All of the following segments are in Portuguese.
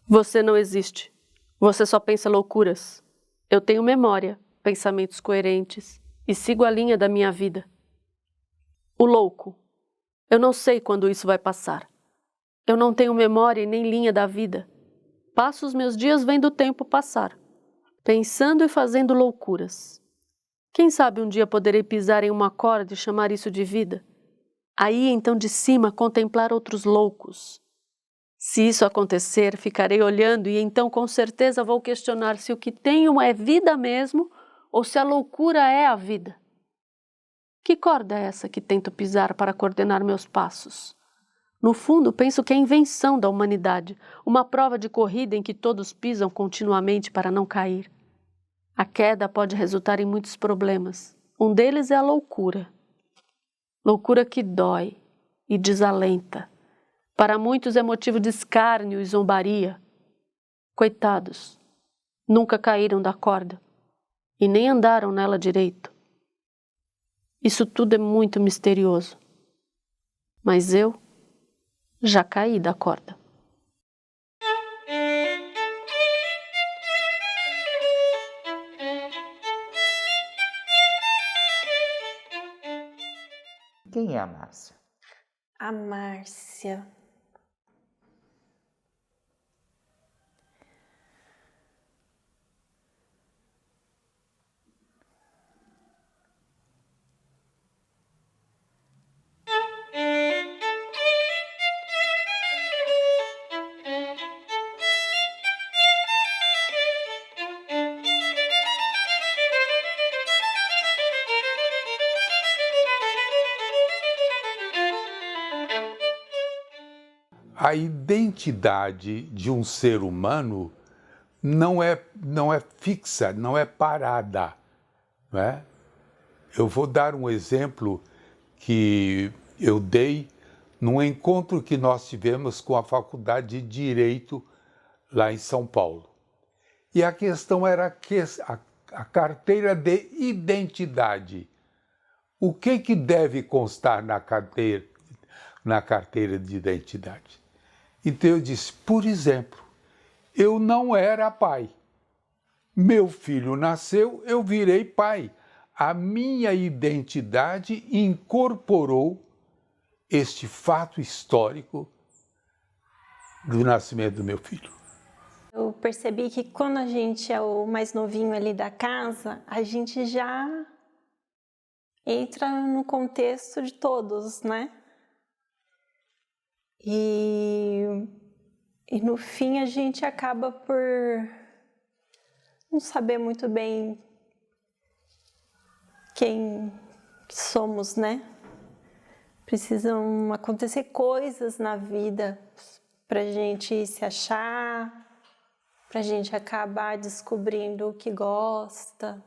Você não existe. Você só pensa loucuras. Eu tenho memória, pensamentos coerentes e sigo a linha da minha vida. O louco. Eu não sei quando isso vai passar. Eu não tenho memória e nem linha da vida. Passo os meus dias vendo o tempo passar, pensando e fazendo loucuras. Quem sabe um dia poderei pisar em uma corda e chamar isso de vida? Aí então de cima contemplar outros loucos. Se isso acontecer, ficarei olhando e então com certeza vou questionar se o que tenho é vida mesmo ou se a loucura é a vida. Que corda é essa que tento pisar para coordenar meus passos? No fundo, penso que é a invenção da humanidade, uma prova de corrida em que todos pisam continuamente para não cair. A queda pode resultar em muitos problemas. Um deles é a loucura. Loucura que dói e desalenta. Para muitos é motivo de escárnio e zombaria. Coitados, nunca caíram da corda e nem andaram nela direito. Isso tudo é muito misterioso. Mas eu já caí da corda. Quem é a Márcia? A Márcia. A identidade de um ser humano não é fixa, não é parada, não é? Eu vou dar um exemplo que eu dei num encontro que nós tivemos com a Faculdade de Direito lá em São Paulo. E a questão era a carteira de identidade. O que deve constar na carteira de identidade? Então eu disse, por exemplo, eu não era pai. Meu filho nasceu, eu virei pai. A minha identidade incorporou este fato histórico do nascimento do meu filho. Eu percebi que quando a gente é o mais novinho ali da casa, a gente já entra no contexto de todos, né? E no fim a gente acaba por não saber muito bem quem somos, né? Precisam acontecer coisas na vida pra gente se achar, pra gente acabar descobrindo o que gosta.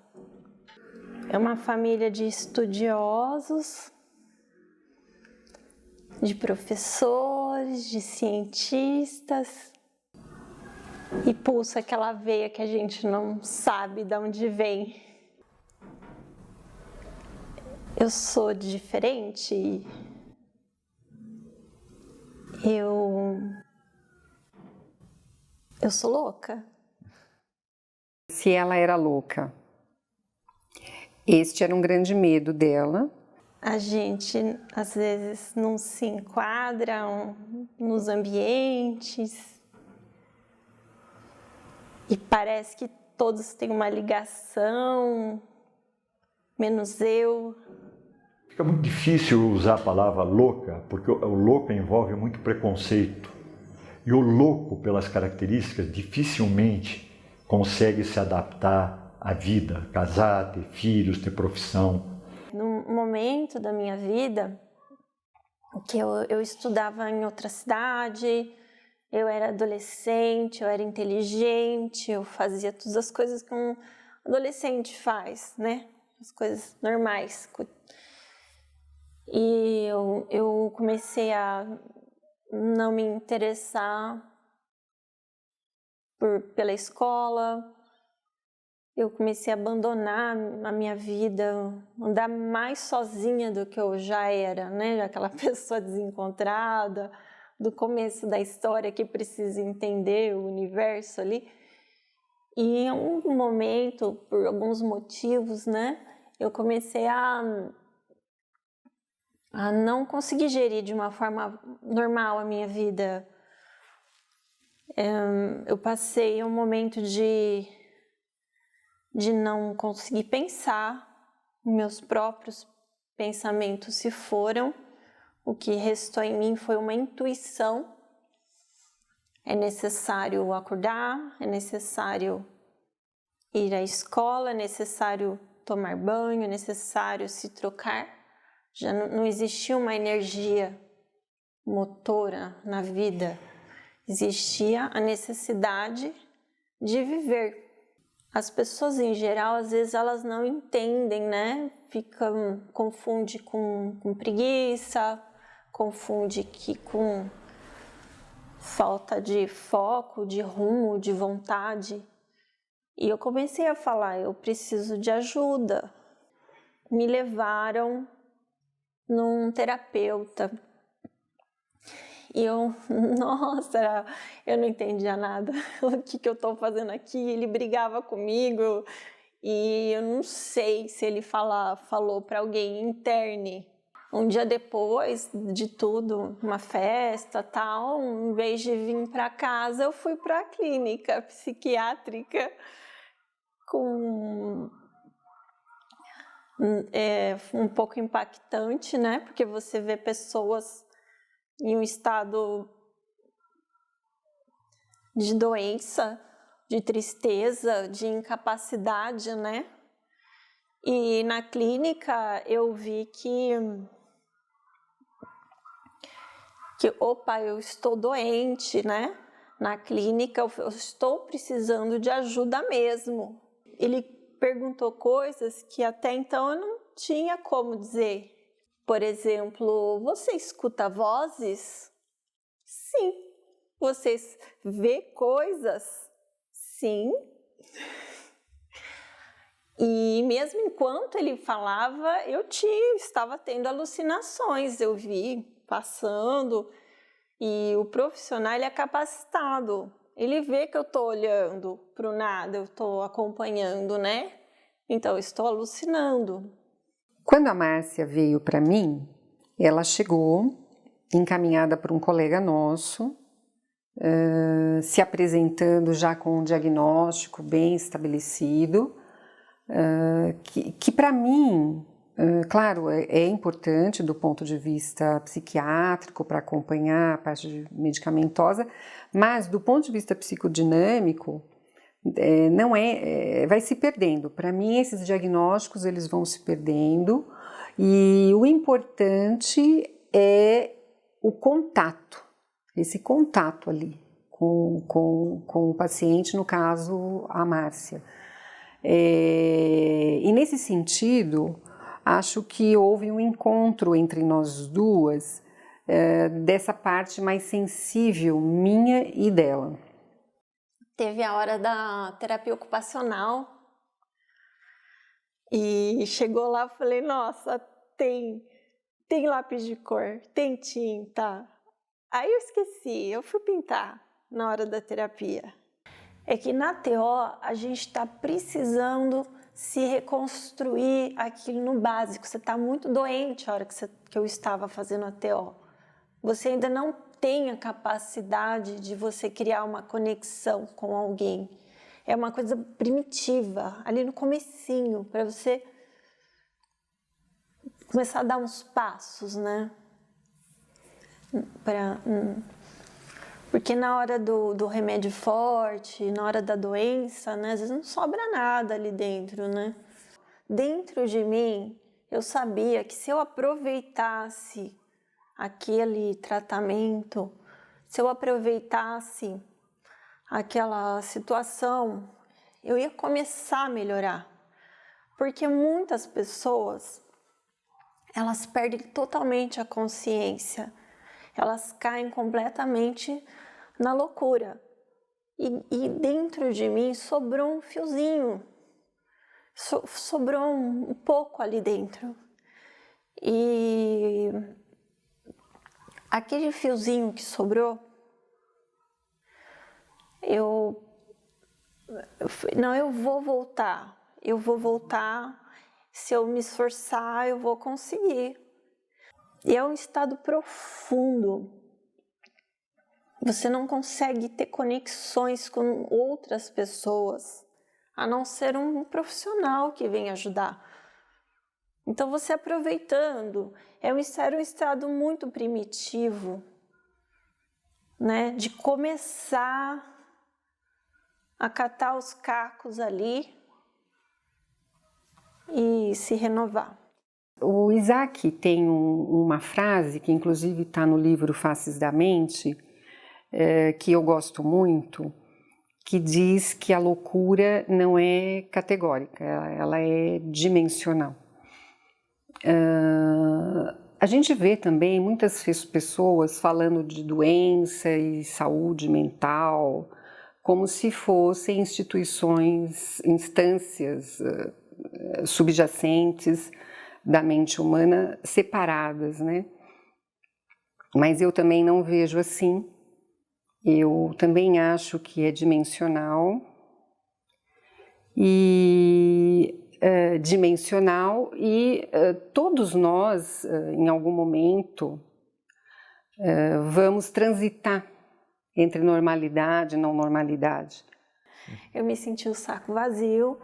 É uma família de estudiosos, de professores, de cientistas, e pulsa aquela veia que a gente não sabe de onde vem. Eu sou diferente. Eu sou louca. Se ela era louca, este era um grande medo dela. A gente, às vezes, não se enquadra nos ambientes e parece que todos têm uma ligação, menos eu. Fica muito difícil usar a palavra louca, porque o louca envolve muito preconceito. E o louco, pelas características, dificilmente consegue se adaptar à vida, casar, ter filhos, ter profissão. Num momento da minha vida que eu estudava em outra cidade, eu era adolescente, eu era inteligente, eu fazia todas as coisas que um adolescente faz, né? As coisas normais. E eu comecei a não me interessar pela escola. Eu comecei a abandonar a minha vida, andar mais sozinha do que eu já era, né? Aquela pessoa desencontrada, do começo da história que precisa entender o universo ali. E em algum momento, por alguns motivos, né, eu comecei a não conseguir gerir de uma forma normal a minha vida. Eu passei um momento de não conseguir pensar, meus próprios pensamentos se foram, o que restou em mim foi uma intuição. É necessário acordar, é necessário ir à escola, é necessário tomar banho, é necessário se trocar. Já não existia uma energia motora na vida, existia a necessidade de viver. As pessoas em geral, às vezes elas não entendem, né? Confunde com preguiça, confunde com falta de foco, de rumo, de vontade. E eu comecei a falar, eu preciso de ajuda. Me levaram num terapeuta. E nossa, eu não entendia nada. O que eu estou fazendo aqui? Ele brigava comigo e eu não sei se ele falou para alguém interne. Um dia depois de tudo, uma festa, tal, em vez de vir para casa, eu fui para a clínica psiquiátrica um pouco impactante, né? Porque você vê pessoas em um estado de doença, de tristeza, de incapacidade, né? E na clínica eu vi que opa, eu estou doente, né? Na clínica eu estou precisando de ajuda mesmo. Ele perguntou coisas que até então eu não tinha como dizer. Por exemplo, você escuta vozes? Sim. Você vê coisas? Sim. E mesmo enquanto ele falava, eu estava tendo alucinações, eu vi passando. E o profissional, ele é capacitado. Ele vê que eu estou olhando para o nada, eu estou acompanhando, né? Então, eu estou alucinando. Quando a Márcia veio para mim, ela chegou encaminhada por um colega nosso, se apresentando já com um diagnóstico bem estabelecido, que para mim, claro, é importante do ponto de vista psiquiátrico para acompanhar a parte medicamentosa, mas do ponto de vista psicodinâmico, não vai se perdendo. Para mim, esses diagnósticos eles vão se perdendo e o importante é o contato, esse contato ali com o paciente, no caso a Márcia. E nesse sentido, acho que houve um encontro entre nós duas, dessa parte mais sensível minha e dela. Teve a hora da terapia ocupacional e chegou lá, falei, nossa, tem lápis de cor, tem tinta. Aí eu esqueci, eu fui pintar na hora da terapia. É que na TO a gente está precisando se reconstruir aquilo no básico. Você está muito doente a hora que eu estava fazendo a TO. Você ainda não tem a capacidade de você criar uma conexão com alguém. É uma coisa primitiva, ali no comecinho, para você começar a dar uns passos, né? Porque na hora do remédio forte, na hora da doença, né, às vezes não sobra nada ali dentro, né? Dentro de mim, eu sabia que se eu aproveitasse aquele tratamento, se eu aproveitasse aquela situação, eu ia começar a melhorar. Porque muitas pessoas, elas perdem totalmente a consciência, elas caem completamente na loucura. E dentro de mim sobrou um fiozinho, sobrou um pouco ali dentro. E aquele fiozinho que sobrou, eu vou voltar, se eu me esforçar, eu vou conseguir. E é um estado profundo. Você não consegue ter conexões com outras pessoas, a não ser um profissional que vem ajudar. Então, você aproveitando, era um estado muito primitivo, né? De começar a catar os cacos ali e se renovar. O Isaac tem uma frase que inclusive está no livro Faces da Mente, que eu gosto muito, que diz que a loucura não é categórica, ela é dimensional. A gente vê também muitas pessoas falando de doença e saúde mental como se fossem instituições, instâncias subjacentes da mente humana separadas, né? Mas eu também não vejo assim. Eu também acho que é dimensional e todos nós, em algum momento, vamos transitar entre normalidade e não normalidade. Eu me senti o saco vazio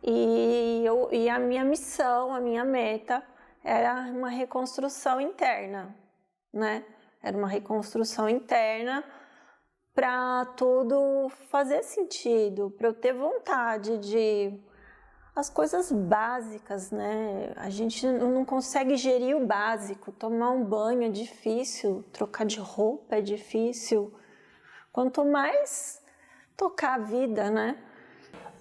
e a minha missão, a minha meta era uma reconstrução interna, né? Era uma reconstrução interna para tudo fazer sentido, para eu ter vontade de... As coisas básicas, né? A gente não consegue gerir o básico. Tomar um banho é difícil, trocar de roupa é difícil. Quanto mais tocar a vida, né?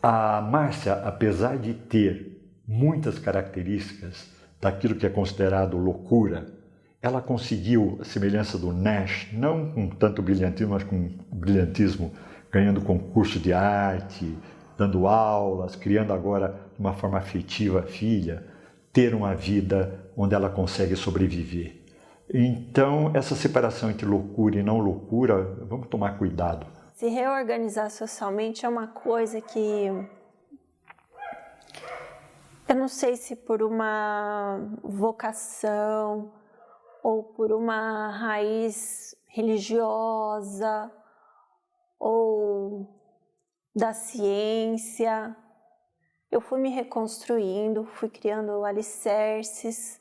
A Márcia, apesar de ter muitas características daquilo que é considerado loucura, ela conseguiu, a semelhança do Nash, não com tanto brilhantismo, mas com brilhantismo, ganhando concurso de arte, dando aulas, criando agora de uma forma afetiva a filha, ter uma vida onde ela consegue sobreviver. Então, essa separação entre loucura e não loucura, vamos tomar cuidado. Se reorganizar socialmente é uma coisa que... Eu não sei se por uma vocação ou por uma raiz religiosa ou da ciência, eu fui me reconstruindo, fui criando alicerces.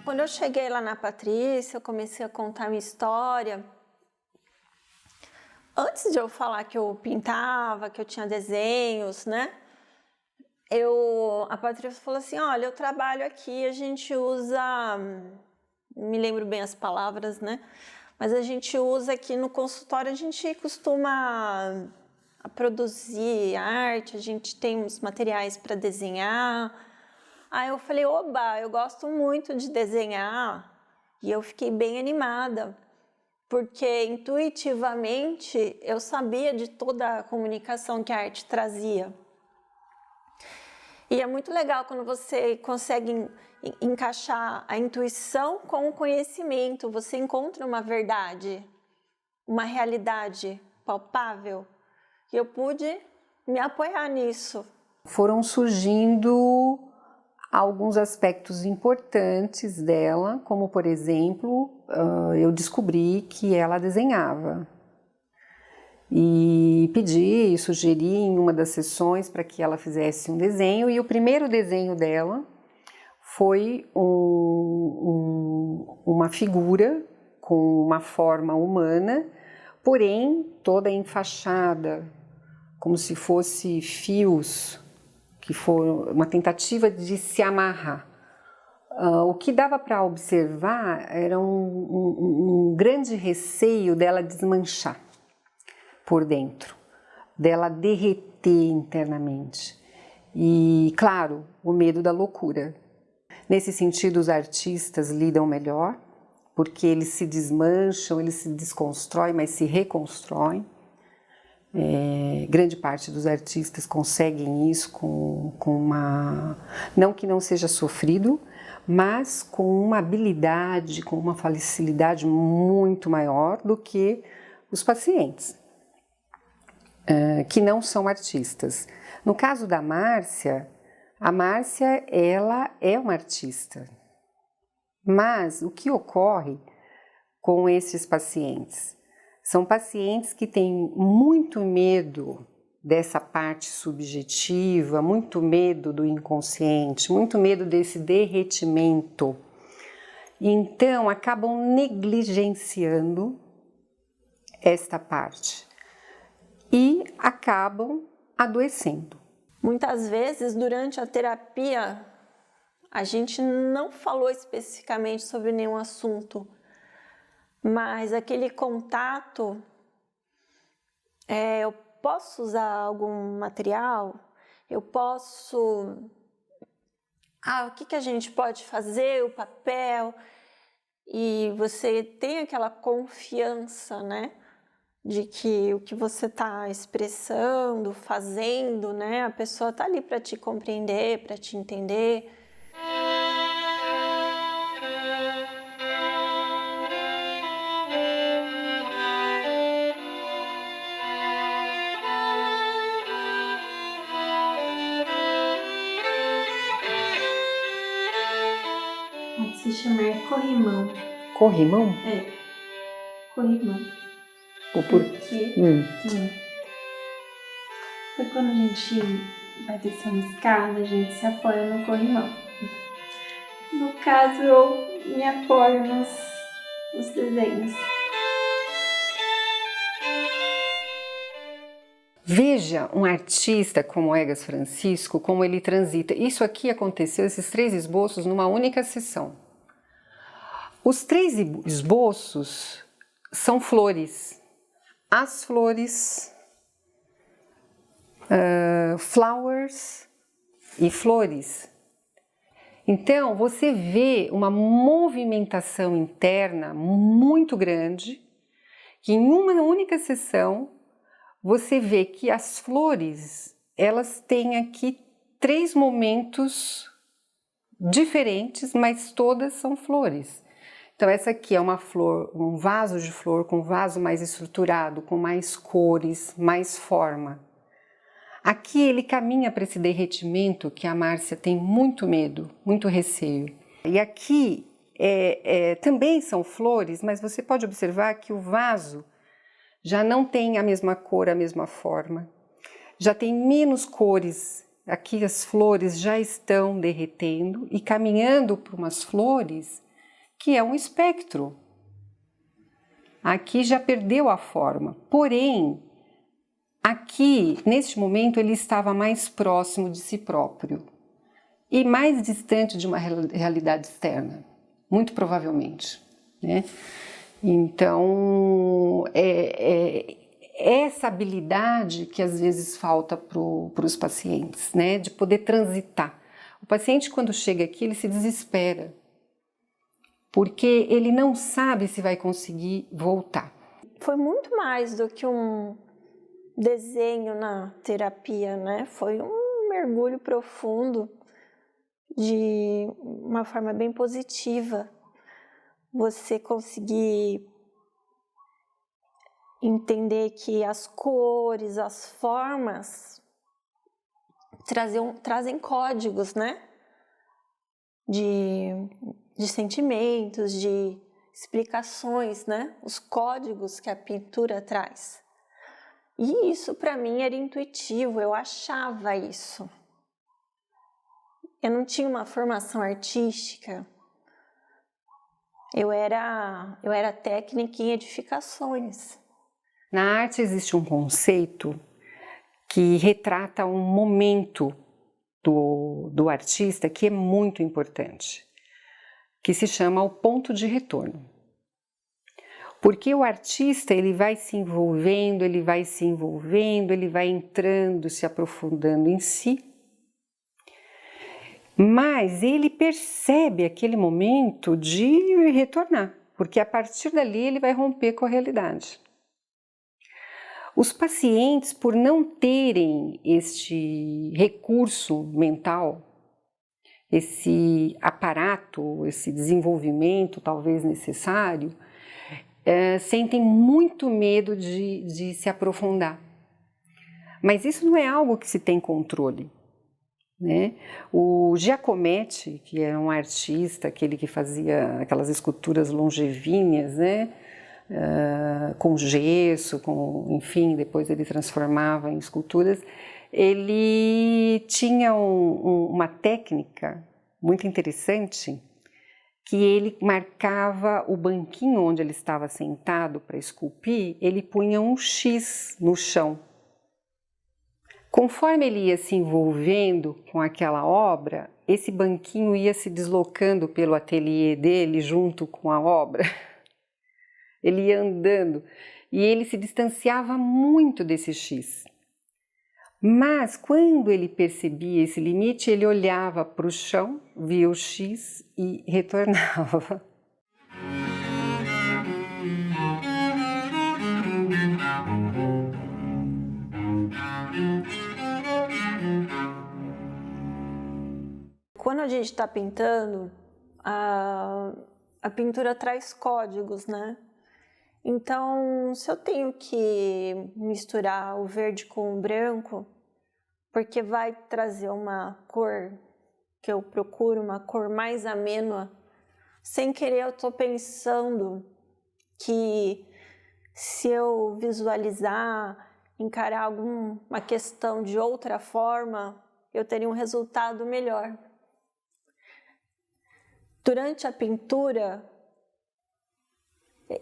Quando eu cheguei lá na Patrícia, eu comecei a contar minha história. Antes de eu falar que eu pintava, que eu tinha desenhos, né? A Patrícia falou assim, olha, eu trabalho aqui, a gente usa... Não me lembro bem as palavras, né? Mas a gente usa aqui no consultório, a gente costuma produzir arte, a gente tem uns materiais para desenhar. Aí eu falei, oba, eu gosto muito de desenhar. E eu fiquei bem animada, porque intuitivamente eu sabia de toda a comunicação que a arte trazia. E é muito legal quando você consegue encaixar a intuição com o conhecimento, você encontra uma verdade, uma realidade palpável. E eu pude me apoiar nisso. Foram surgindo alguns aspectos importantes dela, como, por exemplo, eu descobri que ela desenhava. E pedi, sugeri em uma das sessões para que ela fizesse um desenho, e o primeiro desenho dela foi uma figura com uma forma humana, porém toda enfaixada, como se fosse fios, que foi uma tentativa de se amarrar. O que dava para observar era um grande receio dela desmanchar por dentro, dela derreter internamente. E, claro, o medo da loucura. Nesse sentido, os artistas lidam melhor, porque eles se desmancham, eles se desconstroem, mas se reconstroem. Grande parte dos artistas conseguem isso com uma... Não que não seja sofrido, mas com uma habilidade, com uma facilidade muito maior do que os pacientes, que não são artistas. No caso da Márcia, a Márcia, ela é uma artista. Mas o que ocorre com esses pacientes? São pacientes que têm muito medo dessa parte subjetiva, muito medo do inconsciente, muito medo desse derretimento. Então, acabam negligenciando esta parte e acabam adoecendo. Muitas vezes, durante a terapia, a gente não falou especificamente sobre nenhum assunto, mas aquele contato, eu posso usar algum material? Eu posso... o que a gente pode fazer? O papel? E você tem aquela confiança, né? De que o que você está expressando, fazendo, né? A pessoa está ali para te compreender, para te entender. Se chama corrimão. Corrimão? É, corrimão. Porque quando a gente vai descer uma escada, a gente se apoia no corrimão. No caso, eu me apoio nos desenhos. Veja um artista como Egas Francisco, como ele transita. Isso aqui aconteceu, esses 3 esboços, numa única sessão. Os 3 esboços são flores. As flores, flowers e flores. Então, você vê uma movimentação interna muito grande, que em uma única sessão, você vê que as flores, elas têm aqui 3 momentos diferentes, mas todas são flores. Então essa aqui é uma flor, um vaso de flor com vaso mais estruturado, com mais cores, mais forma. Aqui ele caminha para esse derretimento que a Márcia tem muito medo, muito receio. E aqui também são flores, mas você pode observar que o vaso já não tem a mesma cor, a mesma forma. Já tem menos cores. Aqui as flores já estão derretendo e caminhando para umas flores que é um espectro. Aqui já perdeu a forma. Porém, aqui, neste momento, ele estava mais próximo de si próprio e mais distante de uma realidade externa, muito provavelmente, né? Então, essa habilidade que às vezes falta para os pacientes, né? De poder transitar. O paciente, quando chega aqui, ele se desespera, porque ele não sabe se vai conseguir voltar. Foi muito mais do que um desenho na terapia, né? Foi um mergulho profundo de uma forma bem positiva. Você conseguir entender que as cores, as formas trazem códigos, né? De sentimentos, de explicações, né? Os códigos que a pintura traz. E isso para mim era intuitivo, eu achava isso. Eu não tinha uma formação artística. Eu era técnica em edificações. Na arte existe um conceito que retrata um momento do artista que é muito importante, que se chama o ponto de retorno. Porque o artista ele vai se envolvendo, ele vai entrando, se aprofundando em si, mas ele percebe aquele momento de retornar, porque a partir dali ele vai romper com a realidade. Os pacientes, por não terem este recurso mental, esse aparato, esse desenvolvimento talvez necessário, sentem muito medo de se aprofundar. Mas isso não é algo que se tem controle, né? O Giacometti, que era um artista, aquele que fazia aquelas esculturas longevíneas, né? Com gesso, enfim, depois ele transformava em esculturas, ele tinha uma técnica muito interessante, que ele marcava o banquinho onde ele estava sentado para esculpir, ele punha um X no chão. Conforme ele ia se envolvendo com aquela obra, esse banquinho ia se deslocando pelo ateliê dele junto com a obra. Ele ia andando e ele se distanciava muito desse X. Mas quando ele percebia esse limite, ele olhava para o chão, via o X e retornava. Quando a gente está pintando, a pintura traz códigos, né? Então, se eu tenho que misturar o verde com o branco, porque vai trazer uma cor que eu procuro, uma cor mais amena, sem querer eu estou pensando que se eu visualizar, encarar alguma questão de outra forma, eu teria um resultado melhor. Durante a pintura,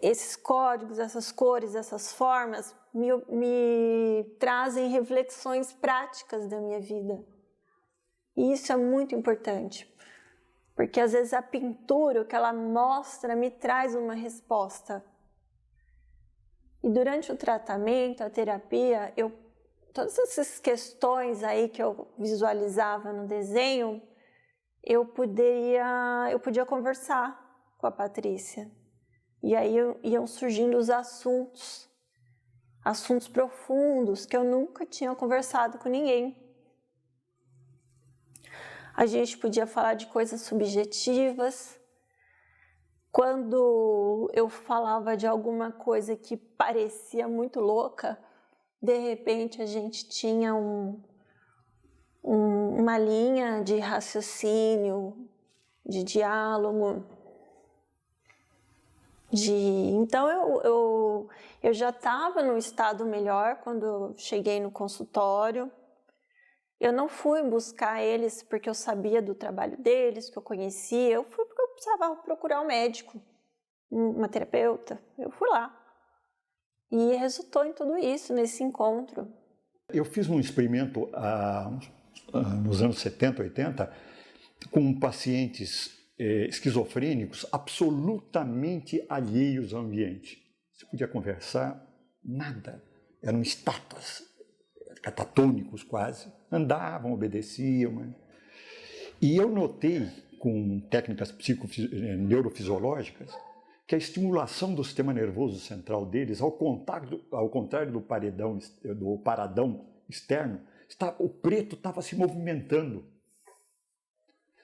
esses códigos, essas cores, essas formas me trazem reflexões práticas da minha vida. E isso é muito importante, porque às vezes a pintura, o que ela mostra, me traz uma resposta. E durante o tratamento, a terapia, todas essas questões aí que eu visualizava no desenho, eu podia conversar com a Patrícia. E aí iam surgindo os assuntos profundos que eu nunca tinha conversado com ninguém. A gente podia falar de coisas subjetivas. Quando eu falava de alguma coisa que parecia muito louca, de repente a gente tinha uma linha de raciocínio, de diálogo. Então eu já estava num estado melhor quando eu cheguei no consultório. Eu não fui buscar eles porque eu sabia do trabalho deles, que eu conhecia. Eu fui porque eu precisava procurar um médico, uma terapeuta. Eu fui lá. E resultou em tudo isso, nesse encontro. Eu fiz um experimento nos anos 70, 80, com pacientes esquizofrênicos absolutamente alheios ao ambiente. Você podia conversar, nada. Eram estátuas, catatônicos quase. Andavam, obedeciam. E eu notei, com técnicas neurofisiológicas, que a estimulação do sistema nervoso central deles, ao contrário do paradão externo, o preto estava se movimentando.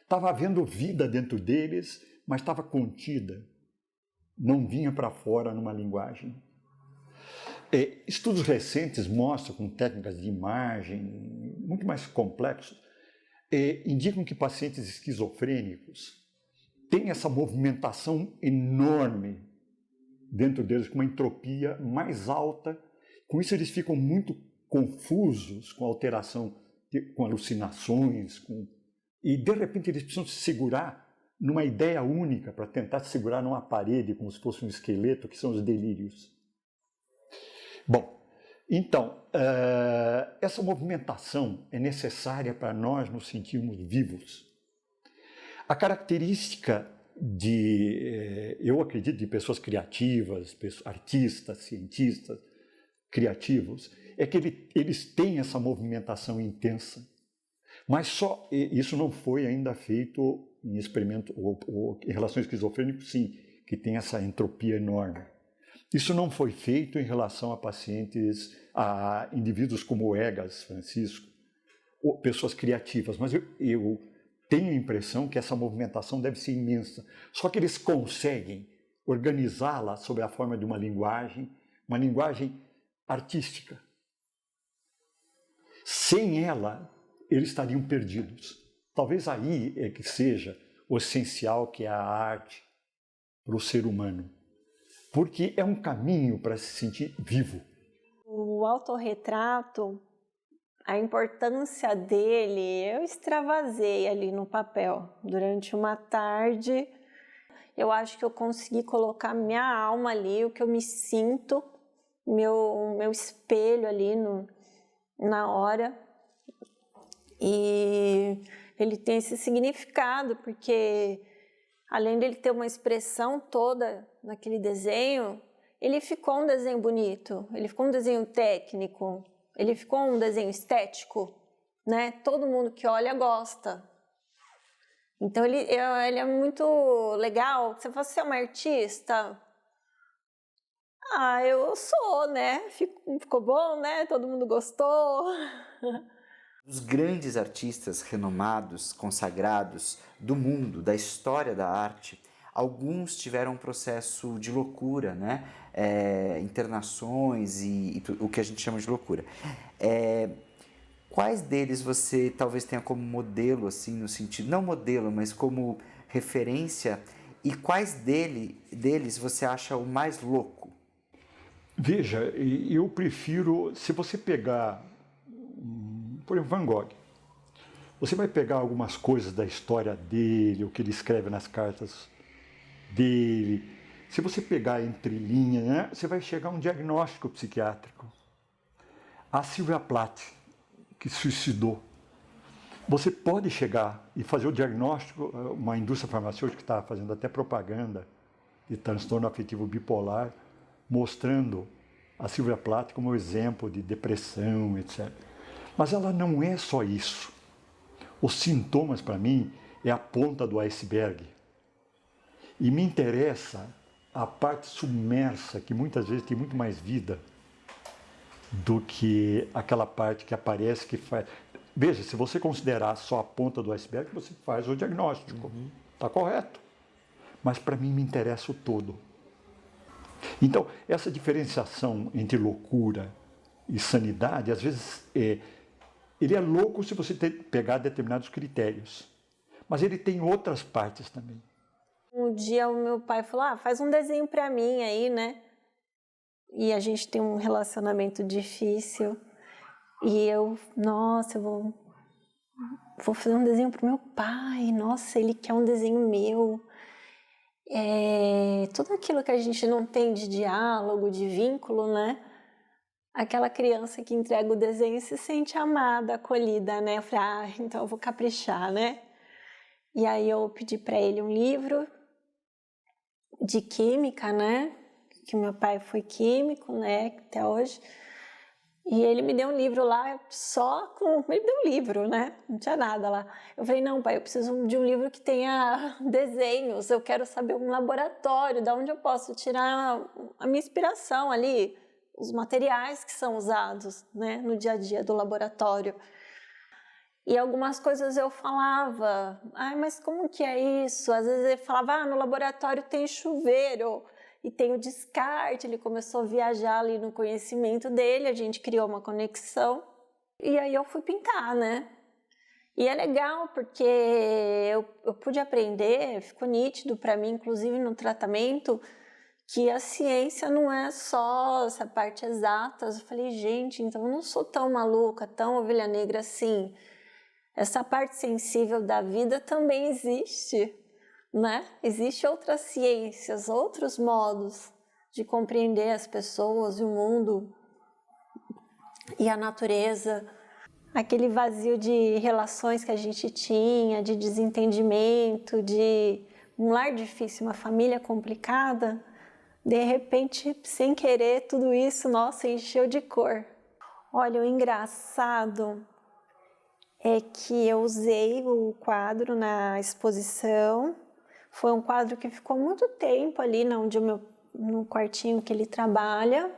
Estava havendo vida dentro deles, mas estava contida. Não vinha para fora numa linguagem. Estudos recentes mostram, com técnicas de imagem muito mais complexos, indicam que pacientes esquizofrênicos têm essa movimentação enorme dentro deles, com uma entropia mais alta. Com isso eles ficam muito confusos com alteração, com alucinações, e de repente eles precisam se segurar numa ideia única para tentar se segurar numa parede, como se fosse um esqueleto, que são os delírios. Bom, então, essa movimentação é necessária para nós nos sentirmos vivos. A característica eu acredito, de pessoas criativas, artistas, cientistas criativos, é que eles têm essa movimentação intensa. Mas isso não foi ainda feito em experimento, ou em relação ao esquizofrênico, sim, que tem essa entropia enorme. Isso não foi feito em relação a pacientes, a indivíduos como Egas, Francisco, ou pessoas criativas, mas eu tenho a impressão que essa movimentação deve ser imensa. Só que eles conseguem organizá-la sob a forma de uma linguagem artística. Sem ela, eles estariam perdidos. Talvez aí é que seja o essencial que é a arte para o ser humano. Porque é um caminho para se sentir vivo. O autorretrato, a importância dele, eu extravasei ali no papel. Durante uma tarde, eu acho que eu consegui colocar minha alma ali, o que eu me sinto, meu espelho ali na hora. E ele tem esse significado, porque além dele ter uma expressão toda naquele desenho, ele ficou um desenho bonito, ele ficou um desenho técnico, ele ficou um desenho estético, né? Todo mundo que olha gosta. Então ele é muito legal. Se você é uma artista, eu sou, né? Ficou bom, né? Todo mundo gostou. Os grandes artistas renomados, consagrados do mundo, da história da arte, alguns tiveram um processo de loucura, né? Internações e o que a gente chama de loucura. Quais deles você talvez tenha como modelo, assim, no sentido, não modelo, mas como referência, e quais deles você acha o mais louco? Veja, eu prefiro, se você pegar, por exemplo, Van Gogh, você vai pegar algumas coisas da história dele, o que ele escreve nas cartas dele. Se você pegar entre linhas, né, você vai chegar a um diagnóstico psiquiátrico. A Sylvia Plath, que se suicidou, você pode chegar e fazer o diagnóstico, uma indústria farmacêutica está fazendo até propaganda de transtorno afetivo bipolar, mostrando a Sylvia Plath como exemplo de depressão, etc. Mas ela não é só isso. Os sintomas, para mim, é a ponta do iceberg. E me interessa a parte submersa, que muitas vezes tem muito mais vida do que aquela parte que aparece, que faz... Veja, se você considerar só a ponta do iceberg, você faz o diagnóstico. Está correto. Mas para mim me interessa o todo. Então, essa diferenciação entre loucura e sanidade, às vezes, ele é louco se você pegar determinados critérios. Mas ele tem outras partes também. Um dia o meu pai falou, faz um desenho para mim aí, né? E a gente tem um relacionamento difícil. E eu vou fazer um desenho pro meu pai. Nossa, ele quer um desenho meu. Tudo aquilo que a gente não tem de diálogo, de vínculo, né? Aquela criança que entrega o desenho e se sente amada, acolhida, né? Eu falei, então eu vou caprichar, né? E aí eu pedi para ele um livro de química, né? Que meu pai foi químico, né? Até hoje. E ele me deu um livro lá, ele me deu um livro, né? Não tinha nada lá. Eu falei, não, pai, eu preciso de um livro que tenha desenhos. Eu quero saber um laboratório, de onde eu posso tirar a minha inspiração ali, os materiais que são usados, né, no dia a dia do laboratório. E algumas coisas eu falava, mas como que é isso? Às vezes ele falava, no laboratório tem chuveiro e tem o descarte. Ele começou a viajar ali no conhecimento dele, a gente criou uma conexão e aí eu fui pintar, né? E é legal porque eu pude aprender, ficou nítido para mim, inclusive no tratamento, que a ciência não é só essa parte exata. Eu falei, gente, então eu não sou tão maluca, tão ovelha negra assim. Essa parte sensível da vida também existe, né? Existem outras ciências, outros modos de compreender as pessoas e o mundo e a natureza. Aquele vazio de relações que a gente tinha, de desentendimento, de um lar difícil, uma família complicada, de repente, sem querer, tudo isso, nossa, encheu de cor. Olha, o engraçado é que eu usei o quadro na exposição. Foi um quadro que ficou muito tempo ali onde o no quartinho que ele trabalha.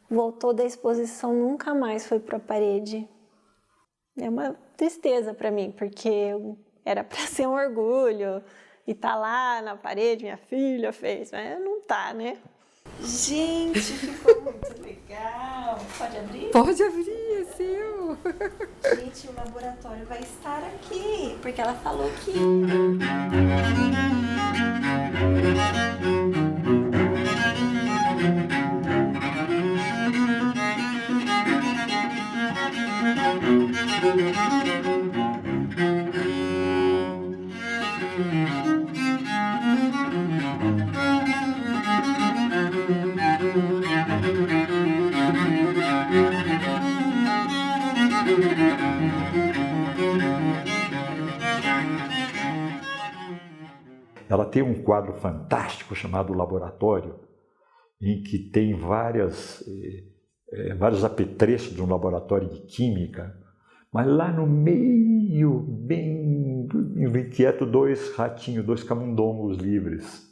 Voltou da exposição, nunca mais foi para a parede. É uma tristeza para mim, porque era para ser um orgulho e tá lá na parede, minha filha fez, mas não tá, né? Gente, ficou muito legal. Pode abrir? Pode abrir, é seu. Gente, o laboratório vai estar aqui, porque ela falou que... Ela tem um quadro fantástico chamado Laboratório, em que tem vários apetrechos de um laboratório de química, mas lá no meio, bem inquieto, dois ratinhos, dois camundongos livres.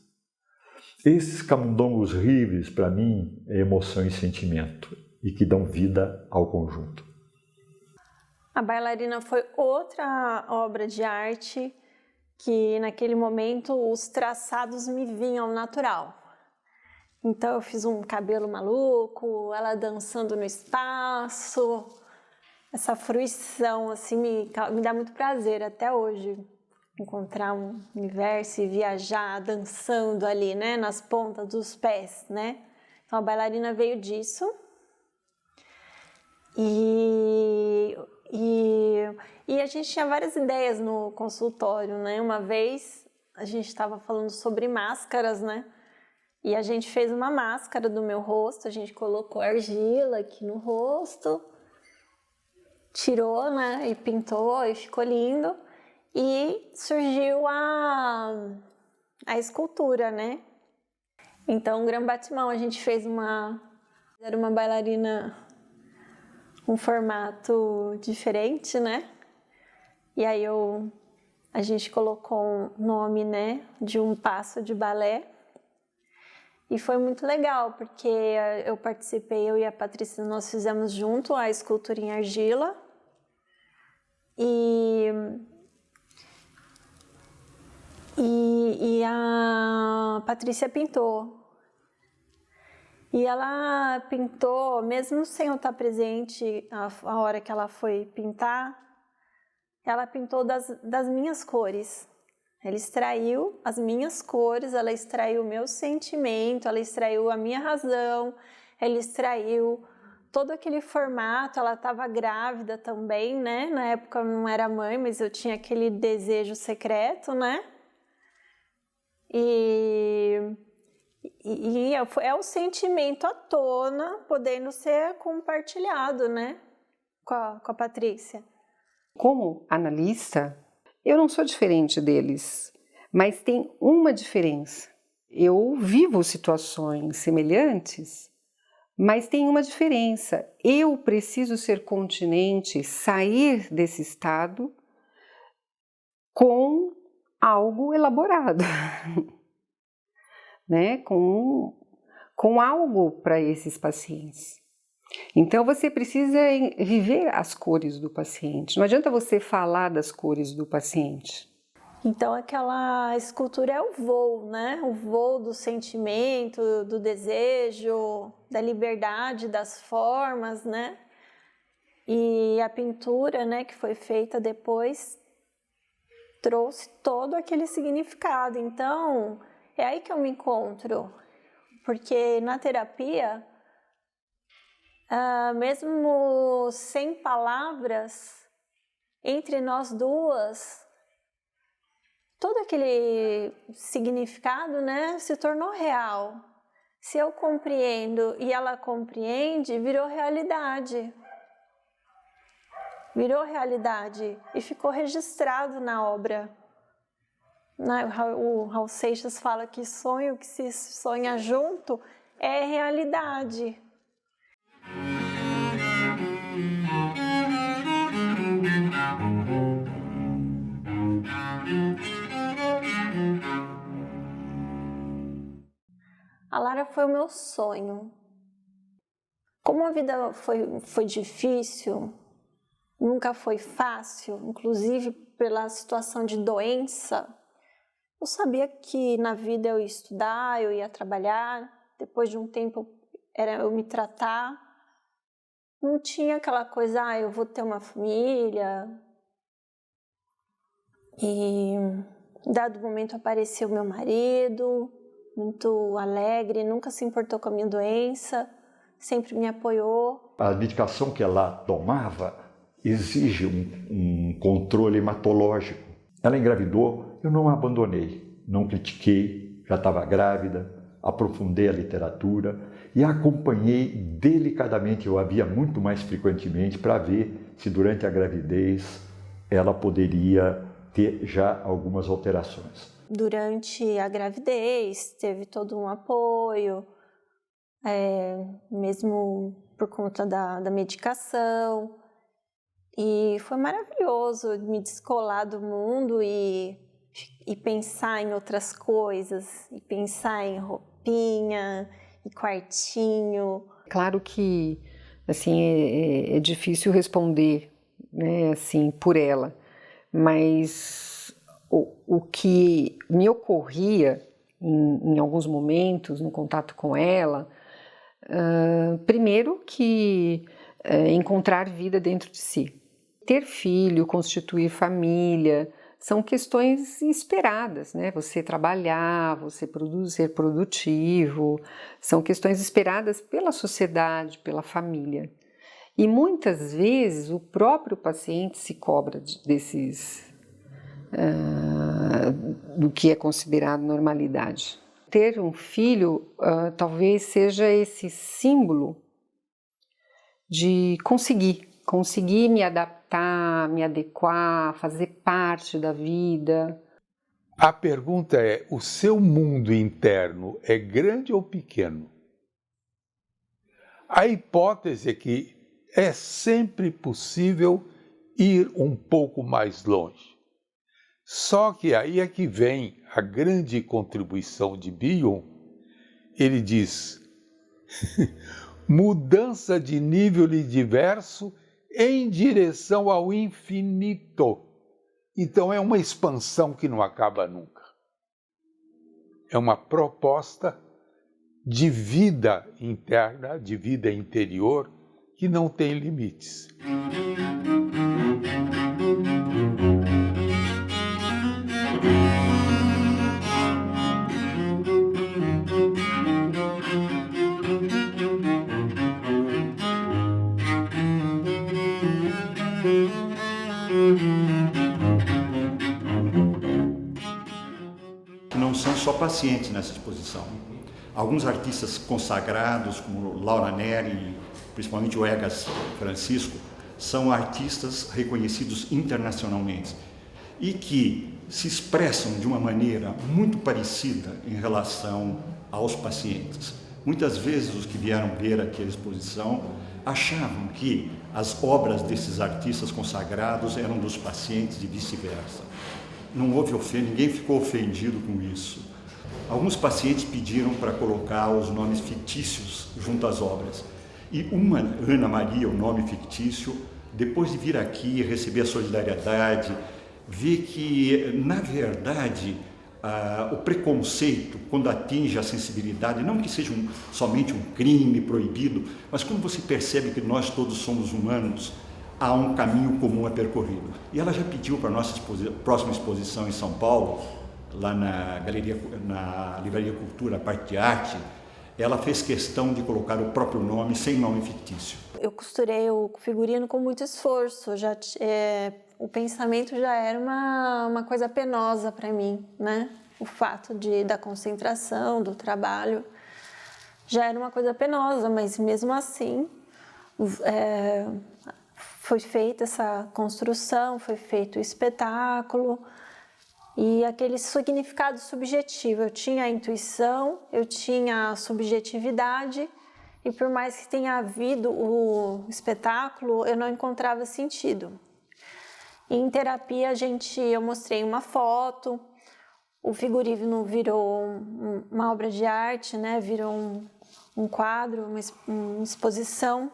Esses camundongos livres, para mim, é emoção e sentimento, e que dão vida ao conjunto. A bailarina foi outra obra de arte que naquele momento os traçados me vinham natural. Então eu fiz um cabelo maluco, ela dançando no espaço. Essa fruição assim me dá muito prazer até hoje, encontrar um universo e viajar dançando ali, né, nas pontas dos pés, né? Então a bailarina veio disso. E a gente tinha várias ideias no consultório, né? Uma vez a gente estava falando sobre máscaras, né? E a gente fez uma máscara do meu rosto, a gente colocou argila aqui no rosto, tirou, né? E pintou e ficou lindo. E surgiu a escultura, né? Então, Gran Batimão, a gente fez era uma bailarina, um formato diferente, né? E aí a gente colocou um nome, né, de um passo de balé. E foi muito legal, porque eu participei, eu e a Patrícia, nós fizemos junto a escultura em argila. E a Patrícia pintou. E ela pintou, mesmo sem eu estar presente a hora que ela foi pintar, ela pintou das minhas cores. Ela extraiu as minhas cores, ela extraiu o meu sentimento, ela extraiu a minha razão, ela extraiu todo aquele formato. Ela estava grávida também, né? Na época eu não era mãe, mas eu tinha aquele desejo secreto, né? E é o sentimento à tona podendo ser compartilhado, né? Com a Patrícia. Como analista, eu não sou diferente deles, mas tem uma diferença. Eu vivo situações semelhantes, mas tem uma diferença. Eu preciso ser continente, sair desse estado com algo elaborado, né? Com algo para esses pacientes. Então você precisa viver as cores do paciente. Não adianta você falar das cores do paciente. Então aquela escultura é o voo, né? O voo do sentimento, do desejo, da liberdade, das formas, né? E a pintura, né, que foi feita depois, trouxe todo aquele significado. Então é aí que eu me encontro, porque na terapia, mesmo sem palavras, entre nós duas, todo aquele significado, né, se tornou real. Se eu compreendo e ela compreende, virou realidade. Virou realidade e ficou registrado na obra. O Raul Seixas fala que sonho que se sonha junto é realidade. A A Lara foi o meu sonho. Como a vida foi difícil, nunca foi fácil, inclusive pela situação de doença, eu sabia que na vida eu ia estudar, eu ia trabalhar, depois de um tempo era eu me tratar. Não tinha aquela coisa, eu vou ter uma família. E dado momento apareceu meu marido, muito alegre, nunca se importou com a minha doença, sempre me apoiou. A medicação que ela tomava exige um controle hematológico. Ela engravidou, eu não a abandonei, não critiquei, já estava grávida, aprofundei a literatura e a acompanhei delicadamente, eu a via muito mais frequentemente para ver se durante a gravidez ela poderia ter já algumas alterações. Durante a gravidez teve todo um apoio, mesmo por conta da medicação. E foi maravilhoso me descolar do mundo e pensar em outras coisas, e pensar em roupinha, e quartinho. Claro que assim, é difícil responder, né, assim, por ela, mas o que me ocorria em alguns momentos no contato com ela, primeiro que encontrar vida dentro de si. Ter filho, constituir família, são questões esperadas, né? Você trabalhar, você ser produtivo, são questões esperadas pela sociedade, pela família. E muitas vezes o próprio paciente se cobra do que é considerado normalidade. Ter um filho talvez seja esse símbolo de conseguir me adaptar, me adequar, fazer parte da vida. A pergunta é, o seu mundo interno é grande ou pequeno? A hipótese é que é sempre possível ir um pouco mais longe. Só que aí é que vem a grande contribuição de Bion. Ele diz, mudança de nível diverso em direção ao infinito. Então é uma expansão que não acaba nunca. É uma proposta de vida interna, de vida interior, que não tem limites. Não são só pacientes nessa exposição. Alguns artistas consagrados, como Laura Neri, principalmente o Egas Francisco, são artistas reconhecidos internacionalmente e que se expressam de uma maneira muito parecida em relação aos pacientes. Muitas vezes os que vieram ver aquela exposição achavam que as obras desses artistas consagrados eram dos pacientes e vice-versa. Não houve ofensa, ninguém ficou ofendido com isso. Alguns pacientes pediram para colocar os nomes fictícios junto às obras. E uma, Ana Maria, o nome fictício, depois de vir aqui receber a solidariedade, vê que, na verdade, o preconceito, quando atinge a sensibilidade, não que seja somente um crime proibido, mas quando você percebe que nós todos somos humanos, há um caminho comum a percorrido. E ela já pediu para a nossa próxima exposição em São Paulo, lá na Livraria Cultura, a parte de arte, ela fez questão de colocar o próprio nome, sem nome fictício. Eu costurei o figurino com muito esforço, o pensamento já era uma coisa penosa para mim, né? O fato da concentração, do trabalho, já era uma coisa penosa, mas mesmo assim foi feita essa construção, foi feito o espetáculo e aquele significado subjetivo. Eu tinha a intuição, eu tinha a subjetividade e por mais que tenha havido o espetáculo, eu não encontrava sentido. E em terapia eu mostrei uma foto o figurino virou uma obra de arte, né? Virou um quadro, uma exposição.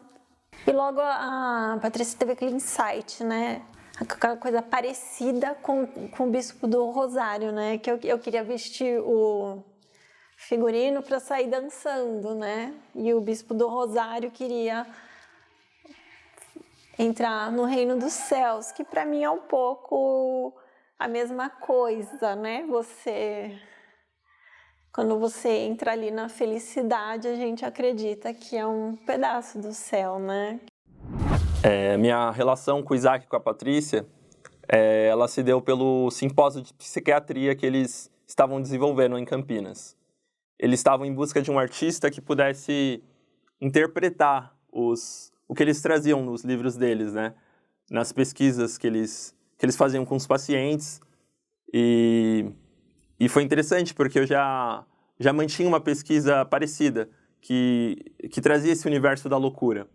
E logo a Patrícia teve aquele insight, né? Aquela coisa parecida com o Bispo do Rosário, né? Que eu queria vestir o figurino para sair dançando, né? E o Bispo do Rosário queria entrar no reino dos céus, que para mim é um pouco a mesma coisa, né? Quando você entra ali na felicidade, a gente acredita que é um pedaço do céu, né? Minha relação com o Isaac e com a Patrícia, ela se deu pelo simpósio de psiquiatria que eles estavam desenvolvendo em Campinas. Eles estavam em busca de um artista que pudesse interpretar o que eles traziam nos livros deles, né? Nas pesquisas que eles faziam com os pacientes. E foi interessante, porque eu já mantinha uma pesquisa parecida, que trazia esse universo da loucura.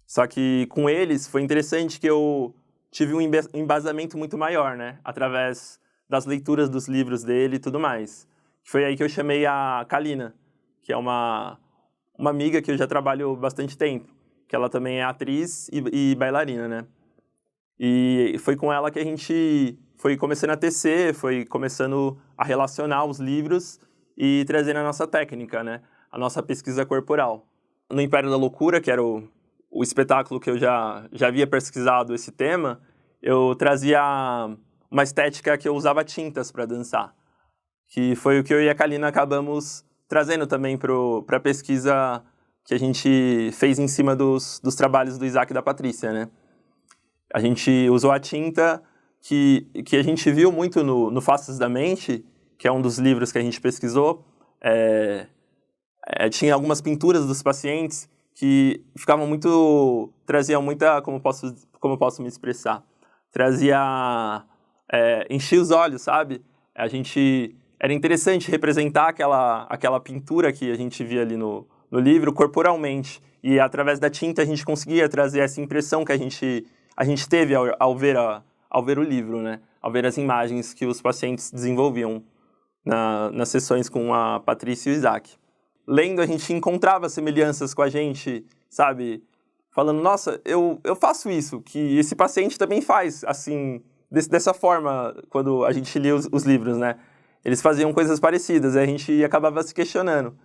Só que com eles foi interessante que eu tive um embasamento muito maior, né? Através das leituras dos livros dele e tudo mais. Foi aí que eu chamei a Kalina, que é uma amiga que eu já trabalho bastante tempo, que ela também é atriz e bailarina, né? E foi com ela que a gente foi começando a tecer, foi começando a relacionar os livros e trazendo a nossa técnica, né? A nossa pesquisa corporal. No Império da Loucura, que era o espetáculo que eu já havia pesquisado esse tema, eu trazia uma estética que eu usava tintas para dançar, que foi o que eu e a Kalina acabamos trazendo também para a pesquisa que a gente fez em cima dos trabalhos do Isaac e da Patrícia, né? A gente usou a tinta que a gente viu muito no Faces da Mente, que é um dos livros que a gente pesquisou. Tinha algumas pinturas dos pacientes que ficavam traziam muita, como eu posso me expressar? Enchia os olhos, sabe? Era interessante representar aquela pintura que a gente via ali no livro corporalmente. E através da tinta a gente conseguia trazer essa impressão que a gente teve ao ver o livro, né? Ao ver as imagens que os pacientes desenvolviam nas sessões com a Patrícia e o Isaac. Lendo, a gente encontrava semelhanças com a gente, sabe? Falando, nossa, eu faço isso, que esse paciente também faz, assim, dessa forma, quando a gente lia os livros, né? Eles faziam coisas parecidas, e a gente acabava se questionando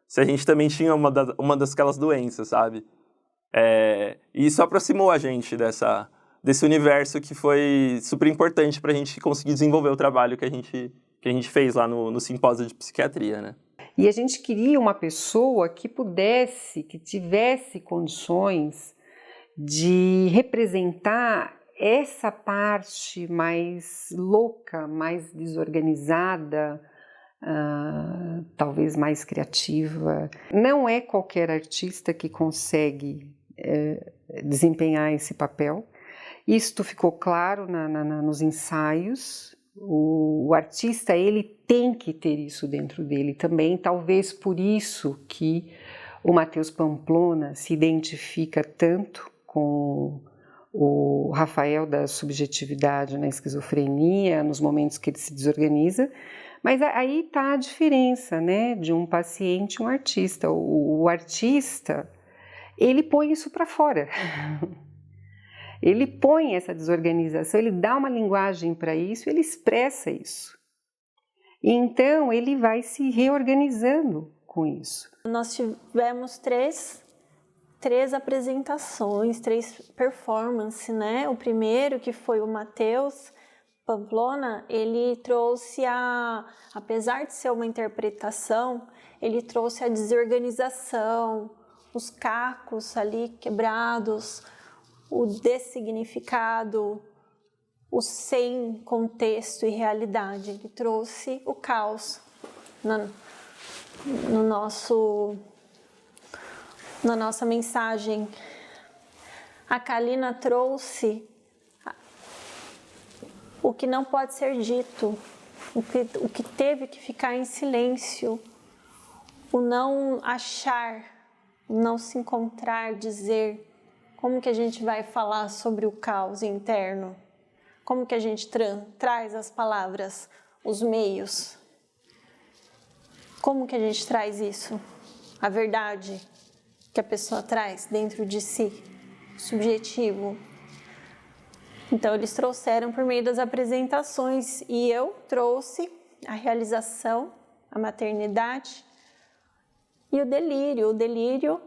se a gente também tinha uma daquelas doenças, sabe? E isso aproximou a gente desse universo que foi super importante para a gente conseguir desenvolver o trabalho que a gente fez lá no simpósio de psiquiatria, né? E a gente queria uma pessoa que tivesse condições de representar essa parte mais louca, mais desorganizada, talvez mais criativa. Não é qualquer artista que consegue desempenhar esse papel. Isto ficou claro nos ensaios. O artista, ele tem que ter isso dentro dele também, talvez por isso que o Matheus Pamplona se identifica tanto com o Rafael da subjetividade na esquizofrenia, nos momentos que ele se desorganiza, mas aí está a diferença, né, de um paciente e um artista. O artista, ele põe isso para fora. Ele põe essa desorganização, ele dá uma linguagem para isso, ele expressa isso. E então ele vai se reorganizando com isso. Nós tivemos três apresentações, 3 performances, né? O primeiro, que foi o Matheus Pamplona, ele trouxe apesar de ser uma interpretação, ele trouxe a desorganização, os cacos ali quebrados, o dessignificado, o sem contexto e realidade. Ele trouxe o caos na nossa mensagem. A Kalina trouxe o que não pode ser dito, o que teve que ficar em silêncio, o não achar, o não se encontrar, dizer. Como que a gente vai falar sobre o caos interno? Como que a gente traz as palavras? os meios. Como que a gente traz isso? A verdade que a pessoa traz dentro de si, subjetivo. Então, eles trouxeram por meio das apresentações e eu trouxe a realização, a maternidade e o delírio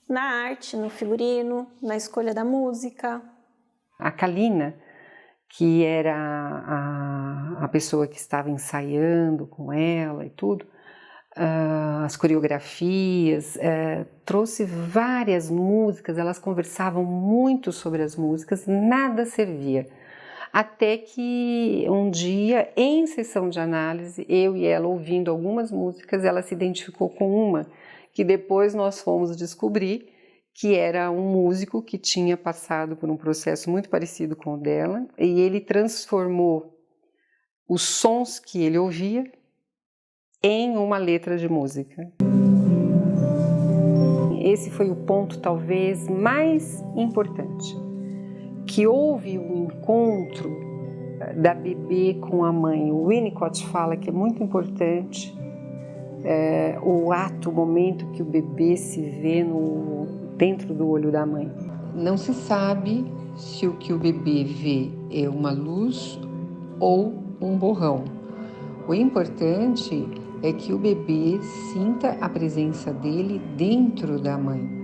na arte, no figurino, na escolha da música. A Kalina, que era a pessoa que estava ensaiando com ela e tudo, as coreografias, trouxe várias músicas, elas conversavam muito sobre as músicas, nada servia. Até que um dia, em sessão de análise, eu e ela ouvindo algumas músicas, ela se identificou com uma que depois nós fomos descobrir que era um músico que tinha passado por um processo muito parecido com o dela, e ele transformou os sons que ele ouvia em uma letra de música. Esse foi o ponto talvez mais importante, que houve um encontro da bebê com a mãe. O Winnicott fala que é muito importante o ato, o momento que o bebê se vê dentro do olho da mãe. Não se sabe se o que o bebê vê é uma luz ou um borrão. O importante é que o bebê sinta a presença dele dentro da mãe.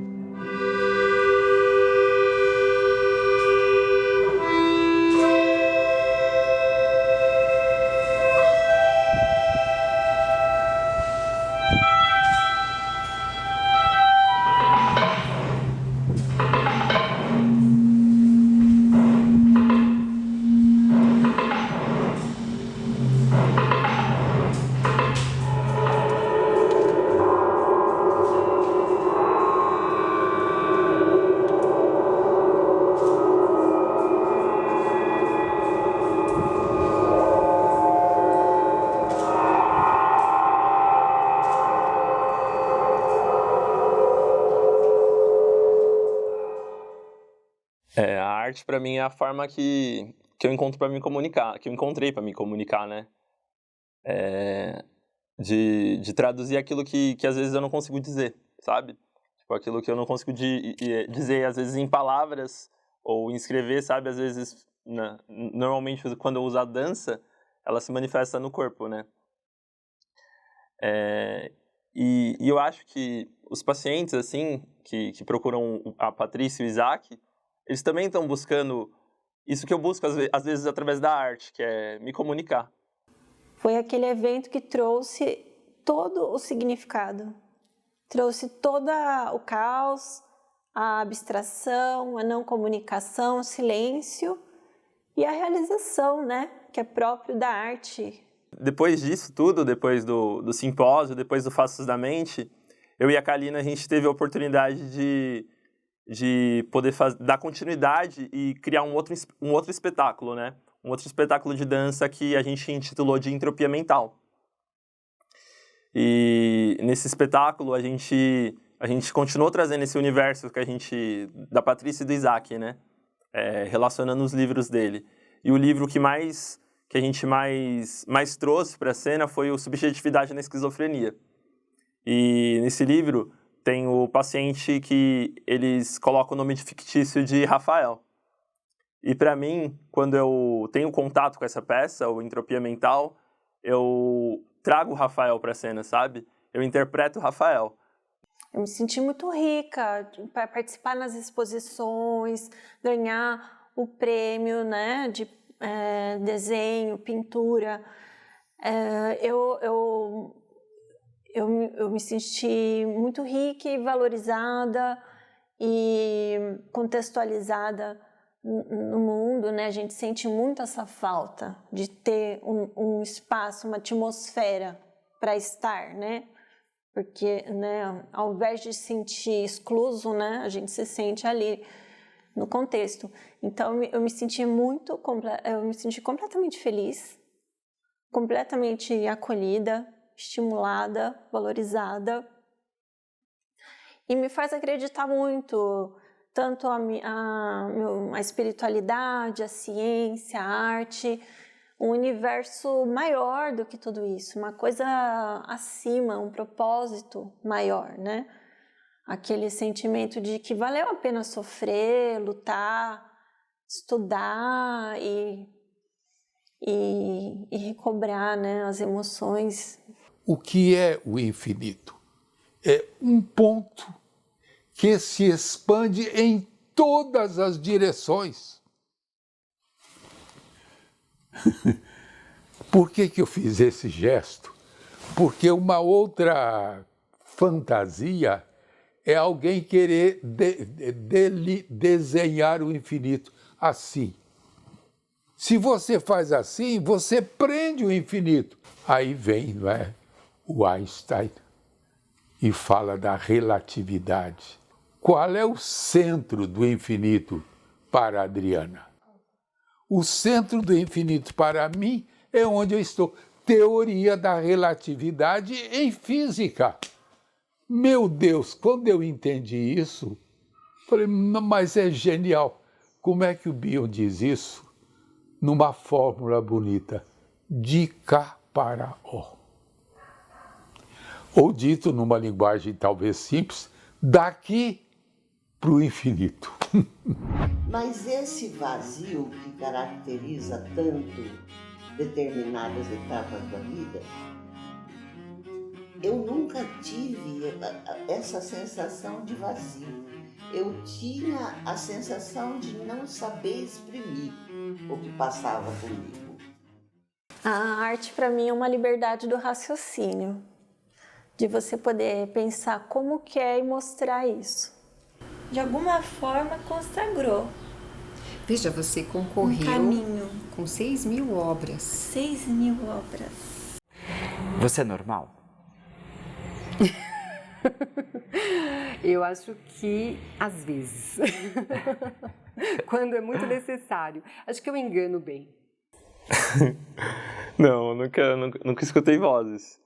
A arte, para mim, é a forma que eu encontro para me comunicar, que eu encontrei para me comunicar, né? De traduzir aquilo que às vezes eu não consigo dizer, sabe? Tipo, aquilo que eu não consigo dizer, às vezes, em palavras ou em escrever, sabe? Às vezes, normalmente, quando eu uso a dança, ela se manifesta no corpo, né? E eu acho que os pacientes, assim, que procuram a Patrícia e o Isaac, eles também estão buscando isso que eu busco, às vezes, através da arte, que é me comunicar. Foi aquele evento que trouxe todo o significado, trouxe todo o caos, a abstração, a não comunicação, o silêncio e a realização, né, que é próprio da arte. Depois disso tudo, depois do simpósio, depois do Faces da Mente, eu e a Kalina, a gente teve a oportunidade de poder dar continuidade e criar um outro espetáculo, né? Um outro espetáculo de dança que a gente intitulou de Entropia Mental. E nesse espetáculo a gente continuou trazendo esse universo da Patrícia e do Isaac, né? Relacionando os livros dele. E o livro que a gente mais trouxe para a cena foi o Subjetividade na Esquizofrenia. E nesse livro tem o paciente que eles colocam o nome de fictício de Rafael. E para mim, quando eu tenho contato com essa peça, o Entropia Mental, eu trago o Rafael para a cena, sabe? Eu interpreto o Rafael. Eu me senti muito rica para participar nas exposições, ganhar o prêmio, né, de desenho, pintura. Eu me senti muito rica e valorizada e contextualizada no mundo, né? A gente sente muito essa falta de ter um espaço, uma atmosfera para estar, né? Porque, né, ao invés de se sentir excluso, né, a gente se sente ali no contexto. Então, eu me senti completamente feliz, completamente acolhida, estimulada, valorizada, e me faz acreditar muito, tanto a espiritualidade, a ciência, a arte, um universo maior do que tudo isso, uma coisa acima, um propósito maior, né? Aquele sentimento de que valeu a pena sofrer, lutar, estudar e recobrar, né, as emoções. O que é o infinito? É um ponto que se expande em todas as direções. Por que eu fiz esse gesto? Porque uma outra fantasia é alguém querer desenhar o infinito assim. Se você faz assim, você prende o infinito. Aí vem, não é, o Einstein e fala da relatividade. Qual é o centro do infinito para a Adriana? O centro do infinito para mim é onde eu estou. Teoria da relatividade em física. Meu Deus, quando eu entendi isso, falei, mas é genial. Como é que o Bion diz isso? Numa fórmula bonita, de cá para ó. Ou dito numa linguagem talvez simples, daqui para o infinito. Mas esse vazio que caracteriza tanto determinadas etapas da vida, eu nunca tive essa sensação de vazio. Eu tinha a sensação de não saber exprimir o que passava comigo. A arte, para mim, é uma liberdade do raciocínio, de você poder pensar como quer e mostrar isso. De alguma forma consagrou. Veja, você concorreu Um caminho. com 6.000 obras. 6.000 obras. Você é normal? Eu acho que, às vezes, quando é muito necessário. Acho que eu engano bem. Não, nunca escutei vozes.